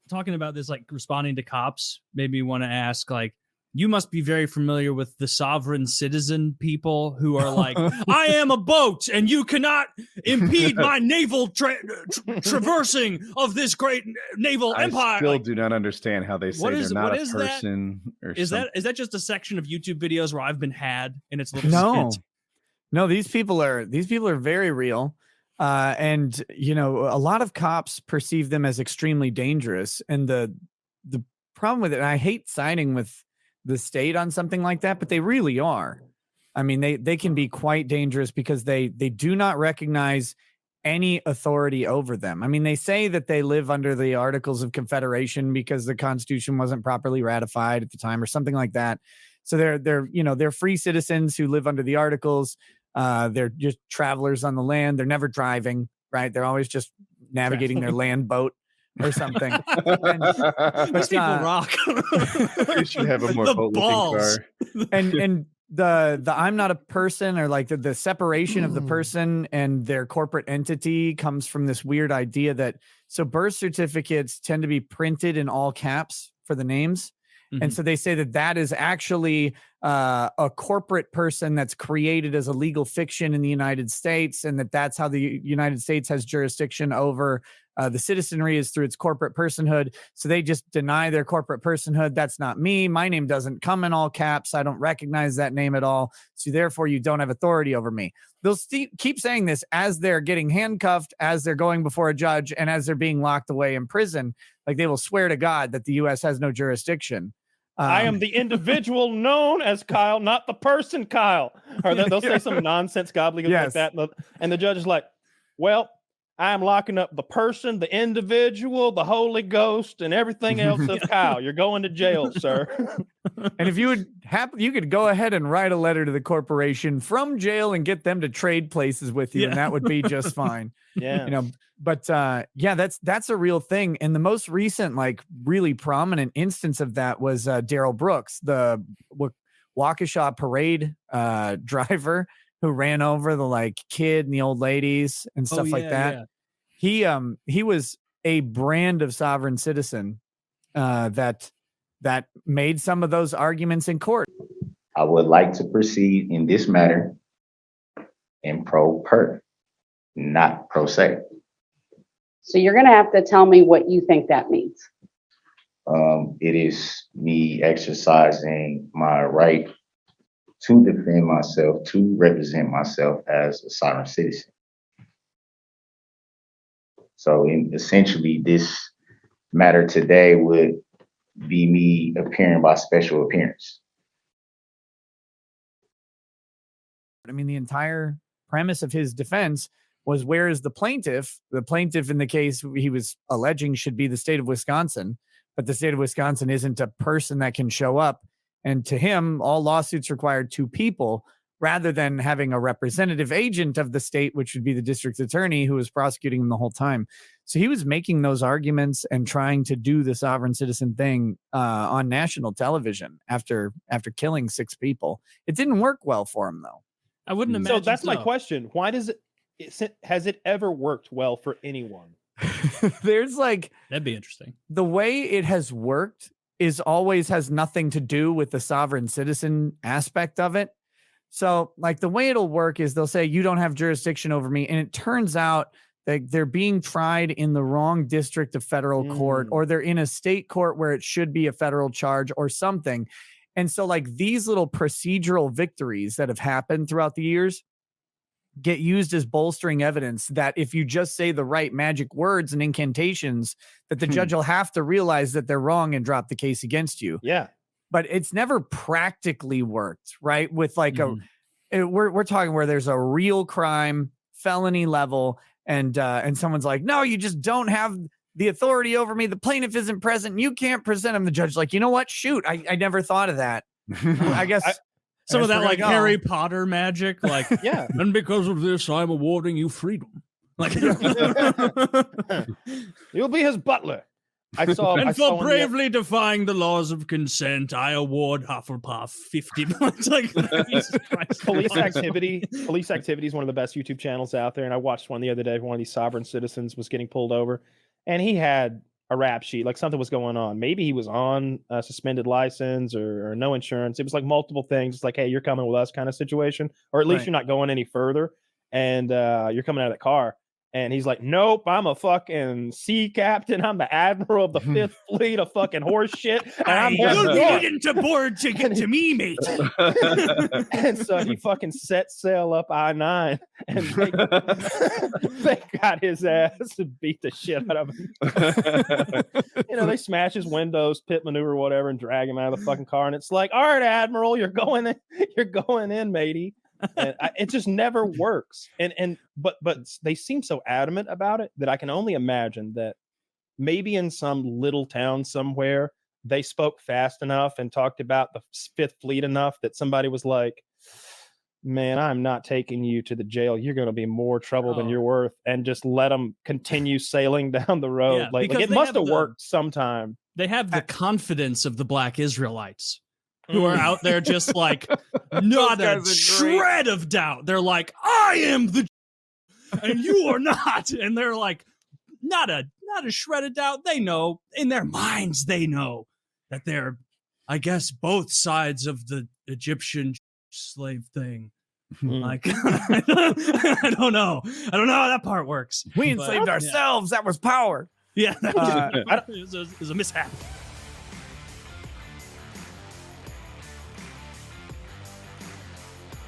talking about this, like responding to cops, made me want to ask, like, you must be very familiar with the sovereign citizen people who are like, I am a boat and you cannot impede my naval traversing of this great naval empire. I still do not understand how they say they're not a person. Is that just a section of YouTube videos where I've been had in its little skit? No, these people are very real. And you know, a lot of cops perceive them as extremely dangerous. And the problem with it, and I hate siding with the state on something like that, but they really are. I mean, they can be quite dangerous because they do not recognize any authority over them. I mean, they say that they live under the Articles of Confederation because the Constitution wasn't properly ratified at the time or something like that. So they're free citizens who live under the Articles. They're just travelers on the land. They're never driving, right? They're always just navigating their land boat or something. These people rock. You should have a more boat-looking car. And the I'm not a person, or like the separation of the person and their corporate entity comes from this weird idea that birth certificates tend to be printed in all caps for the names. And so they say that is actually a corporate person that's created as a legal fiction in the United States, and that's how the United States has jurisdiction over the citizenry, is through its corporate personhood. So they just deny their corporate personhood. That's not me. My name doesn't come in all caps. I don't recognize that name at all. So therefore, you don't have authority over me. They'll keep saying this as they're getting handcuffed, as they're going before a judge, and as they're being locked away in prison. Like, they will swear to God that the U.S. has no jurisdiction. I am the individual known as Kyle, not the person Kyle. Or they'll say some nonsense gobbledygook like that. And the judge is like, well, I'm locking up the person, the individual, the Holy Ghost, and everything else of Kyle. You're going to jail, sir. And if you would you could go ahead and write a letter to the corporation from jail and get them to trade places with you, and that would be just fine. Yeah. You know, but that's a real thing. And the most recent, like, really prominent instance of that was Daryl Brooks, the Waukesha parade driver who ran over the kid and the old ladies and stuff like that. Yeah. He was a brand of sovereign citizen that made some of those arguments in court. I would like to proceed in this matter in pro per, not pro se. So you're going to have to tell me what you think that means. It is me exercising my right to defend myself, to represent myself as a sovereign citizen. So essentially, this matter today would be me appearing by special appearance. I mean, the entire premise of his defense was, where is the plaintiff? The plaintiff in the case he was alleging should be the state of Wisconsin, but the state of Wisconsin isn't a person that can show up. And to him, all lawsuits require two people, rather than having a representative agent of the state, which would be the district attorney who was prosecuting him the whole time. So he was making those arguments and trying to do the sovereign citizen thing on national television after killing 6 people. It didn't work well for him, though. I wouldn't imagine. So that's my question. Why does has it ever worked well for anyone? There's that'd be interesting. The way it has worked is always has nothing to do with the sovereign citizen aspect of it. So the way it'll work is they'll say, you don't have jurisdiction over me. And it turns out that they're being tried in the wrong district of federal court, or they're in a state court where it should be a federal charge or something. And so these little procedural victories that have happened throughout the years get used as bolstering evidence that if you just say the right magic words and incantations, that the judge will have to realize that they're wrong and drop the case against you. Yeah. But it's never practically worked, right? With we're talking where there's a real crime, felony level, and someone's like, no, you just don't have the authority over me. The plaintiff isn't present. And you can't present him. The judge you know what? Shoot, I never thought of that. I guess some of that Harry Potter magic, yeah. And because of this, I'm awarding you freedom. You'll be his butler. For bravely defying the laws of consent, I award Hufflepuff 50 points. Police Activity is one of the best YouTube channels out there, and I watched one the other day. One of these sovereign citizens was getting pulled over, and he had a rap sheet, like something was going on. Maybe he was on a suspended license or no insurance. It was like multiple things. It's like, hey, you're coming with us kind of situation, or at least you're not going any further, and you're coming out of the car. And he's like, nope, I'm a fucking sea captain. I'm the admiral of the 5th Fleet of fucking horse shit. And I'm you didn't aboard to get to me, mate. And so he fucking set sail up I-9 and they got his ass and beat the shit out of him. They smash his windows, pit maneuver, whatever, and drag him out of the fucking car. And it's like, all right, Admiral, you're going in, matey. And it just never works. But they seem so adamant about it that I can only imagine that maybe in some little town somewhere they spoke fast enough and talked about the 5th Fleet enough that somebody was like, man, I'm not taking you to the jail. You're going to be more trouble than you're worth, and just let them continue sailing down the road. Yeah, like it must have worked sometime. They have the confidence of the Black Israelites, who are out there just like not a shred of doubt. They're like, I am the and you are not. And they're like, not a shred of doubt. They know in their minds, they know that they're, I guess, both sides of the Egyptian slave thing. Like, I don't know how that part works. We enslaved ourselves. That was power. Yeah, it was a mishap.